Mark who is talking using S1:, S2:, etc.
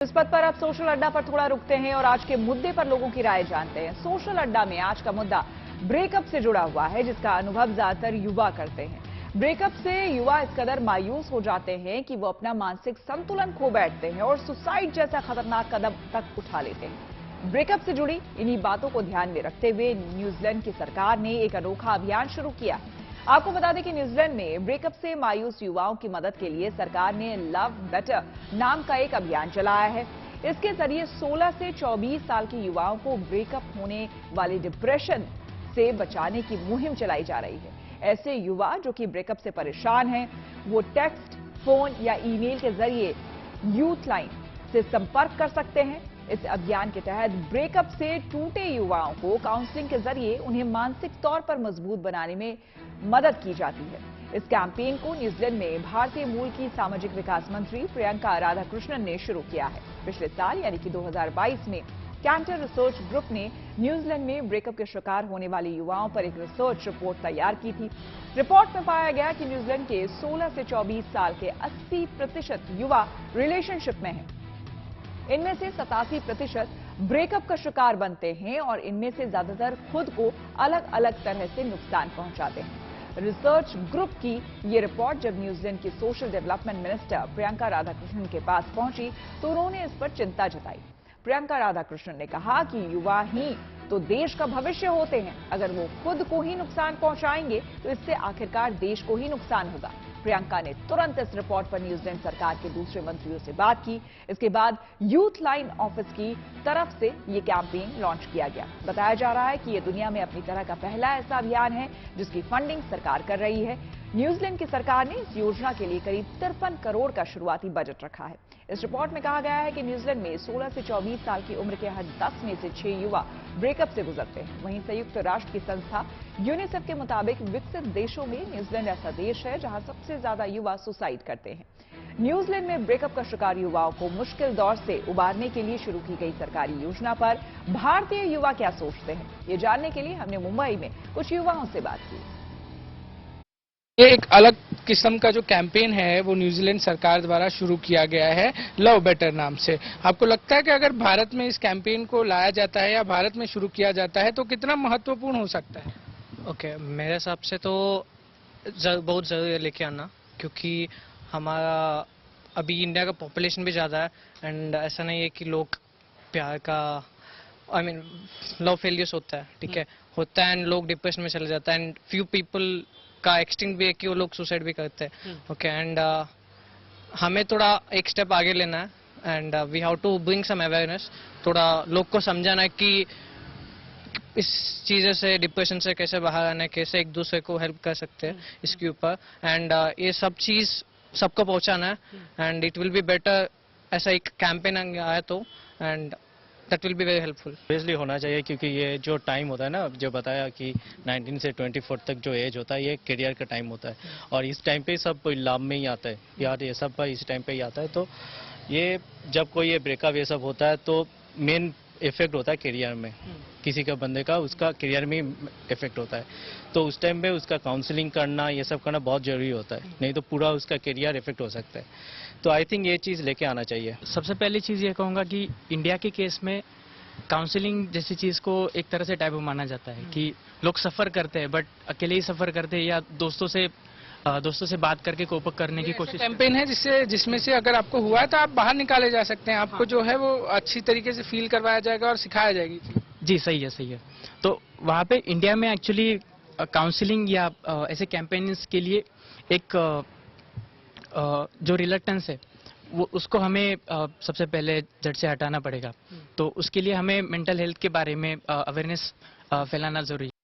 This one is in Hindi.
S1: इस पद पर अब सोशल अड्डा पर थोड़ा रुकते हैं और आज के मुद्दे पर लोगों की राय जानते हैं। सोशल अड्डा में आज का मुद्दा ब्रेकअप से जुड़ा हुआ है, जिसका अनुभव ज्यादातर युवा करते हैं। ब्रेकअप से युवा इस कदर मायूस हो जाते हैं कि वो अपना मानसिक संतुलन खो बैठते हैं और सुसाइड जैसा खतरनाक कदम तक उठा लेते हैं। ब्रेकअप से जुड़ी इन्हीं बातों को ध्यान में रखते हुए न्यूजीलैंड की सरकार ने एक अनोखा अभियान शुरू किया है। आपको बता दें कि न्यूजीलैंड में ब्रेकअप से मायूस युवाओं की मदद के लिए सरकार ने लव बेटर नाम का एक अभियान चलाया है। इसके जरिए 16 से 24 साल के युवाओं को ब्रेकअप होने वाले डिप्रेशन से बचाने की मुहिम चलाई जा रही है। ऐसे युवा जो कि ब्रेकअप से परेशान हैं, वो टेक्स्ट, फोन या ईमेल के जरिए यूथ लाइन से संपर्क कर सकते हैं। इस अभियान के तहत ब्रेकअप से टूटे युवाओं को काउंसलिंग के जरिए उन्हें मानसिक तौर पर मजबूत बनाने में मदद की जाती है। इस कैंपेन को न्यूजीलैंड में भारतीय मूल की सामाजिक विकास मंत्री प्रियंका राधाकृष्णन ने शुरू किया है। पिछले साल यानी कि 2022 में कैंटर रिसर्च ग्रुप ने न्यूजीलैंड में ब्रेकअप के शिकार होने वाले युवाओं पर एक रिसर्च रिपोर्ट तैयार की थी। रिपोर्ट में पाया गया कि न्यूजीलैंड के 16 से 24 साल के 80% युवा रिलेशनशिप में हैं। इनमें से 87% ब्रेकअप का शिकार बनते हैं और इनमें से ज्यादातर खुद को अलग अलग तरह से नुकसान पहुंचाते हैं। रिसर्च ग्रुप की ये रिपोर्ट जब न्यूजीलैंड की social development minister Priyanka Radhakrishnan के पास पहुंची तो उन्होंने इस पर चिंता जताई। प्रियंका राधाकृष्णन ने कहा कि युवा ही तो देश का भविष्य होते हैं। अगर वो खुद को ही नुकसान पहुंचाएंगे तो इससे आखिरकार देश को ही नुकसान होगा। प्रियंका ने तुरंत इस रिपोर्ट पर न्यूजीलैंड सरकार के दूसरे मंत्रियों से बात की। इसके बाद यूथ लाइन ऑफिस की तरफ से ये कैंपेन लॉन्च किया गया। बताया जा रहा है कि ये दुनिया में अपनी तरह का पहला ऐसा अभियान है जिसकी फंडिंग सरकार कर रही है। न्यूजीलैंड की सरकार ने इस योजना के लिए करीब 53 करोड़ का शुरुआती बजट रखा है। इस रिपोर्ट में कहा गया है कि न्यूजीलैंड में 16 से 24 साल की उम्र के हर 10 में से 6 युवा ब्रेकअप से गुजरते हैं। वहीं संयुक्त राष्ट्र की संस्था यूनिसेफ के मुताबिक विकसित देशों में न्यूजीलैंड ऐसा देश है जहां सबसे ज्यादा युवा सुसाइड करते हैं। न्यूजीलैंड में ब्रेकअप का शिकार युवाओं को मुश्किल दौर से उबारने के लिए शुरू की गई सरकारी योजना पर भारतीय युवा क्या सोचते हैं, ये जानने के लिए हमने मुंबई में कुछ युवाओं से बात की।
S2: ये एक अलग किस्म का जो कैंपेन है वो न्यूजीलैंड सरकार द्वारा शुरू किया गया है लव बेटर नाम से। आपको लगता है कि अगर भारत में इस कैंपेन को लाया जाता है या भारत में शुरू किया जाता है तो कितना महत्वपूर्ण हो सकता है?
S3: ओके, मेरे हिसाब से तो बहुत ज़रूरी है लेके आना, क्योंकि हमारा अभी इंडिया का पॉपुलेशन भी ज़्यादा है एंड ऐसा नहीं है कि लोग प्यार का लव फेलियर्स होता है, ठीक है, होता है एंड लोग डिप्रेशन में चले जाता है एंड फ्यू पीपल का एक्सटिंक्ट भी है कि वो लोग सुसाइड भी करते हैं। ओके, एंड हमें थोड़ा एक स्टेप आगे लेना है and we have to bring some awareness, थोड़ा लोग को समझाना है कि इस चीज़ों से, डिप्रेशन से कैसे बाहर आना है, कैसे एक दूसरे को हेल्प कर सकते हैं इसके ऊपर एंड ये सब चीज़ सबको पहुंचाना है and it will be better. ऐसा एक कैंपेन आया तो and that will be very helpful.
S4: Obviously होना चाहिए, क्योंकि ये जो टाइम होता है ना, जो बताया कि 19 से 24 तक जो एज होता है ये करियर का टाइम होता है और इस टाइम पे सब लाभ में ही आता है यार, ये सब इस टाइम पे ही आता है। तो ये जब कोई ये ब्रेकअप ये सब होता है तो मेन इफेक्ट होता है करियर में, किसी का बंदे का उसका करियर में इफेक्ट होता है। तो उस टाइम पे उसका काउंसलिंग करना ये सब करना बहुत जरूरी होता है, नहीं तो पूरा उसका करियर इफेक्ट हो सकता है। तो आई थिंक ये चीज़ लेके आना चाहिए।
S5: सबसे पहली चीज़ ये कहूँगा कि इंडिया के केस में काउंसलिंग जैसी चीज़ को एक तरह से टैबू माना जाता है कि लोग सफ़र करते हैं बट अकेले ही सफ़र करते हैं या दोस्तों से बात करके कोप अप करने की कोशिश।
S2: कैंपेन है जिसमें से अगर आपको हुआ है तो आप बाहर निकाले जा सकते हैं, आपको जो है वो अच्छी तरीके से फील करवाया जाएगा और सिखाया जाएगी।
S5: जी सही है। तो वहाँ पे इंडिया में एक्चुअली काउंसलिंग या ऐसे कैंपेन्स के लिए एक जो रिलक्टेंस है वो उसको हमें सबसे पहले जड़ से हटाना पड़ेगा। तो उसके लिए हमें मेंटल हेल्थ के बारे में अवेयरनेस फैलाना जरूरी है।